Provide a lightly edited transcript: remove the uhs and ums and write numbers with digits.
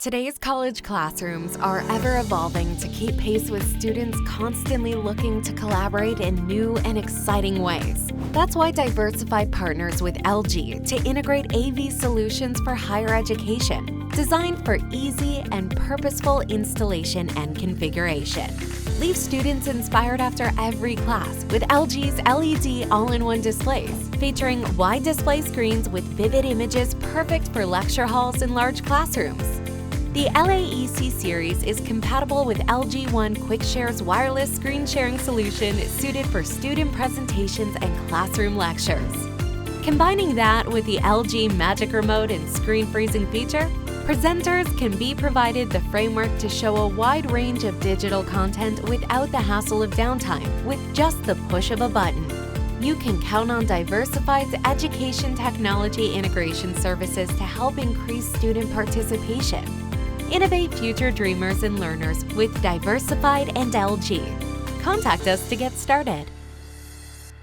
Today's college classrooms are ever evolving to keep pace with students constantly looking to collaborate in new and exciting ways. That's why Diversified partners with LG to integrate AV solutions for higher education, designed for easy and purposeful installation and configuration. Leave students inspired after every class with LG's LED all-in-one displays, featuring wide display screens with vivid images perfect for lecture halls and large classrooms. The LAEC series is compatible with LG One QuickShare's wireless screen sharing solution suited for student presentations and classroom lectures. Combining that with the LG Magic Remote and screen freezing feature, presenters can be provided the framework to show a wide range of digital content without the hassle of downtime with just the push of a button. You can count on Diversified's education technology integration services to help increase student participation. Innovate future dreamers and learners with Diversified and LG. Contact us to get started.